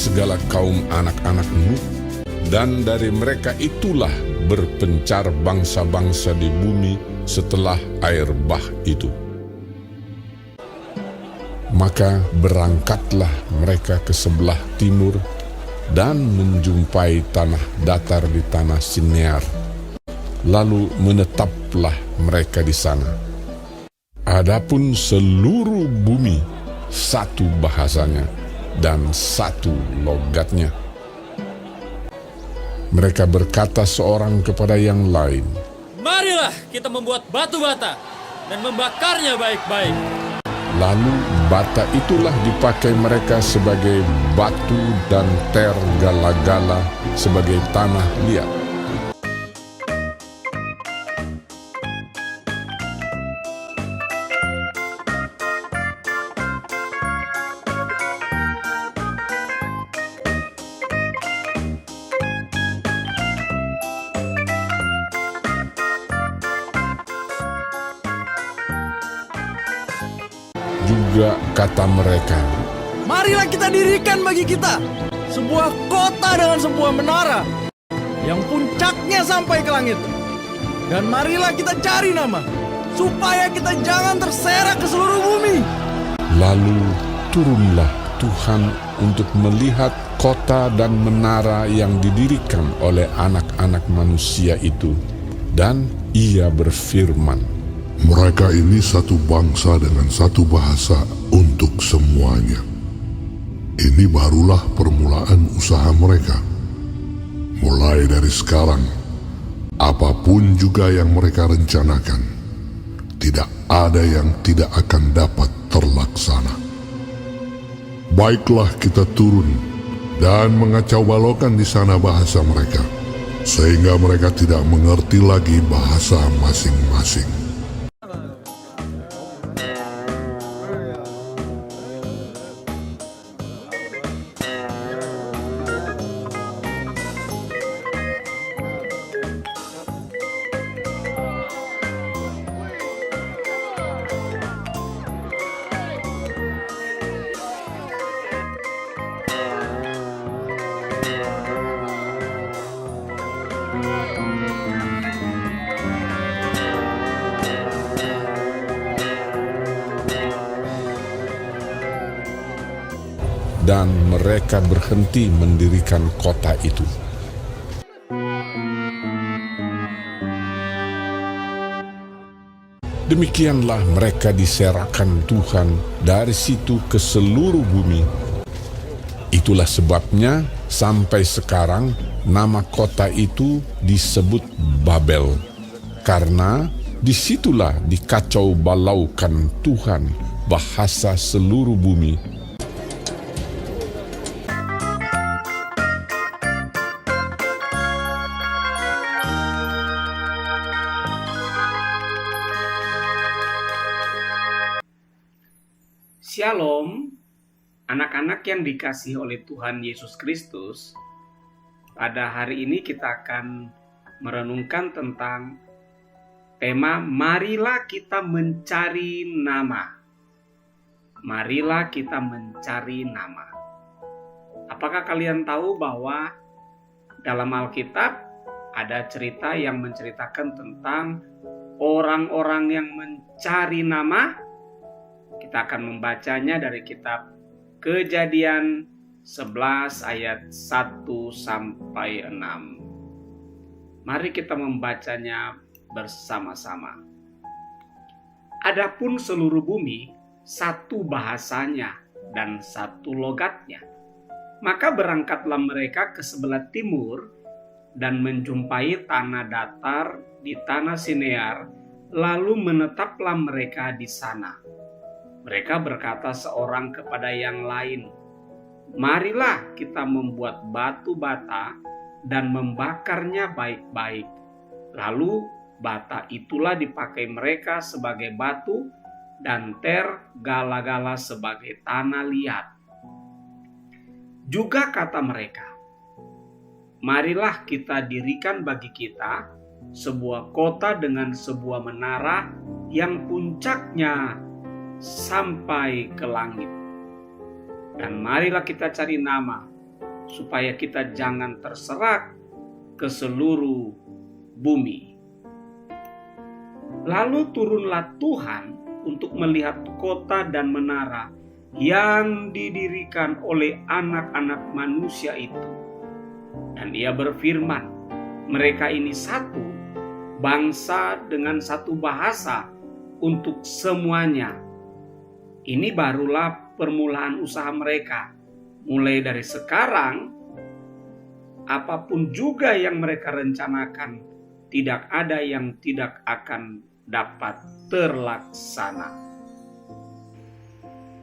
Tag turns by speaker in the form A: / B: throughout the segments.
A: segala kaum anak-anak Nuh, dan dari mereka itulah berpencar bangsa-bangsa di bumi setelah air bah itu. Maka berangkatlah mereka ke sebelah timur dan menjumpai tanah datar di tanah Sinear. Lalu menetaplah mereka di sana. Adapun seluruh bumi satu bahasanya dan satu logatnya. Mereka berkata seorang kepada yang lain,
B: "Marilah kita membuat batu bata dan membakarnya baik-baik."
A: Lalu bata itulah dipakai mereka sebagai batu dan tergala-gala sebagai tanah liat. Juga kata mereka,
C: "Marilah kita dirikan bagi kita sebuah kota dengan sebuah menara yang puncaknya sampai ke langit. Dan marilah kita cari nama, supaya kita jangan terserak ke seluruh bumi."
A: Lalu turunlah Tuhan untuk melihat kota dan menara yang didirikan oleh anak-anak manusia itu. Dan ia berfirman,
D: Mereka ini satu bangsa dengan satu bahasa untuk semuanya. Ini barulah permulaan usaha mereka. Mulai dari sekarang, apapun juga yang mereka rencanakan, tidak ada yang tidak akan dapat terlaksana. Baiklah kita turun dan mengacau balokkan di sana bahasa mereka, sehingga mereka tidak mengerti lagi bahasa masing-masing.
A: dan mereka berhenti mendirikan kota itu. Demikianlah mereka diserahkan Tuhan dari situ ke seluruh bumi. Itulah sebabnya sampai sekarang nama kota itu disebut Babel, karena disitulah dikacau balaukan Tuhan bahasa seluruh bumi.
E: Shalom, anak-anak yang dikasihi oleh Tuhan Yesus Kristus. Pada hari ini kita akan merenungkan tentang tema marilah kita mencari nama. Marilah kita mencari nama. Apakah kalian tahu bahwa dalam Alkitab ada cerita yang menceritakan tentang orang-orang yang mencari nama? Kita akan membacanya dari kitab Kejadian 11 ayat 1 sampai 6. Mari kita membacanya bersama-sama. Adapun seluruh bumi satu bahasanya dan satu logatnya. Maka berangkatlah mereka ke sebelah timur dan menjumpai tanah datar di tanah Sinear, lalu menetaplah mereka di sana. Mereka berkata seorang kepada yang lain, "Marilah kita membuat batu bata dan membakarnya baik-baik." Lalu bata itulah dipakai mereka sebagai batu dan tergala-gala sebagai tanah liat. Juga kata mereka, "Marilah kita dirikan bagi kita sebuah kota dengan sebuah menara yang puncaknya sampai ke langit. Dan marilah kita cari nama, supaya kita jangan terserak ke seluruh bumi. Lalu turunlah Tuhan untuk melihat kota dan menara yang didirikan oleh anak-anak manusia itu. Dan ia berfirman, mereka ini satu bangsa dengan satu bahasa untuk semuanya. Ini barulah permulaan usaha mereka. Mulai dari sekarang, apapun juga yang mereka rencanakan, tidak ada yang tidak akan dapat terlaksana.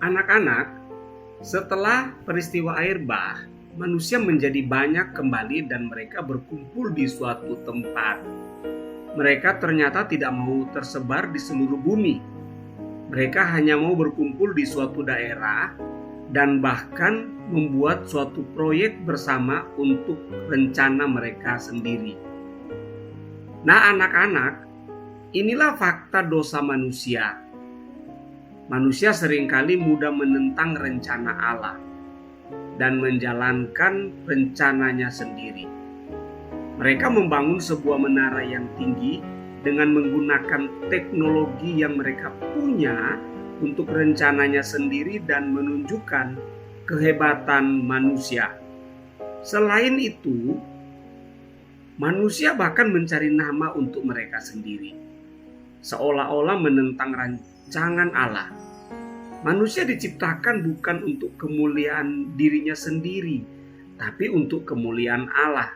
E: Anak-anak, setelah peristiwa air bah, manusia menjadi banyak kembali dan mereka berkumpul di suatu tempat. Mereka ternyata tidak mau tersebar di seluruh bumi. Mereka hanya mau berkumpul di suatu daerah dan bahkan membuat suatu proyek bersama untuk rencana mereka sendiri. Nah, anak-anak, inilah fakta dosa manusia. Manusia seringkali mudah menentang rencana Allah dan menjalankan rencananya sendiri. Mereka membangun sebuah menara yang tinggi dengan menggunakan teknologi yang mereka punya untuk rencananya sendiri dan menunjukkan kehebatan manusia. Selain itu, manusia bahkan mencari nama untuk mereka sendiri, seolah-olah menentang rancangan Allah. Manusia diciptakan bukan untuk kemuliaan dirinya sendiri, tapi untuk kemuliaan Allah.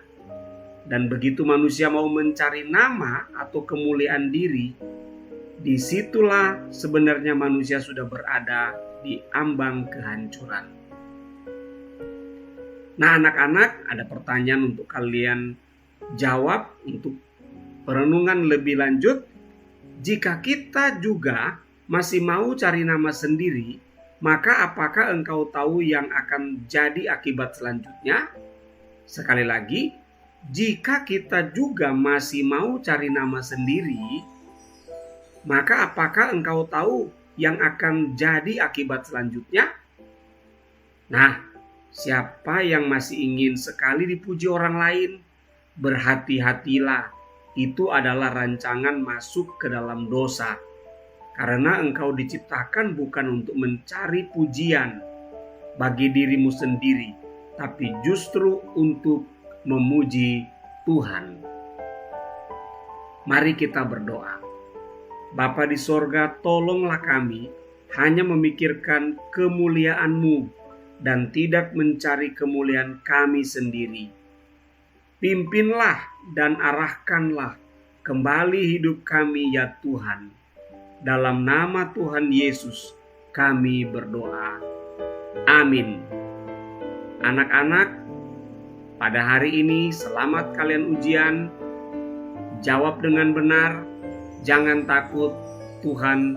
E: Dan begitu manusia mau mencari nama atau kemuliaan diri, disitulah sebenarnya manusia sudah berada di ambang kehancuran. Nah, anak-anak, ada pertanyaan untuk kalian jawab untuk perenungan lebih lanjut. Jika kita juga masih mau cari nama sendiri, maka apakah engkau tahu yang akan jadi akibat selanjutnya? Sekali lagi, jika kita juga masih mau cari nama sendiri, maka apakah engkau tahu yang akan jadi akibat selanjutnya? Nah, siapa yang masih ingin sekali dipuji orang lain, berhati-hatilah, itu adalah rancangan masuk ke dalam dosa. Karena engkau diciptakan bukan untuk mencari pujian bagi dirimu sendiri, tapi justru untuk memuji Tuhan. Mari kita berdoa. Bapa di sorga, tolonglah kami hanya memikirkan kemuliaan-Mu dan tidak mencari kemuliaan kami sendiri. Pimpinlah dan arahkanlah kembali hidup kami ya Tuhan. Dalam nama Tuhan Yesus kami berdoa. Amin. Anak-anak, pada hari ini selamat kalian ujian. Jawab dengan benar. Jangan takut, Tuhan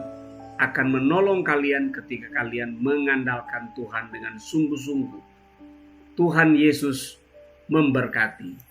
E: akan menolong kalian ketika kalian mengandalkan Tuhan dengan sungguh-sungguh. Tuhan Yesus memberkati.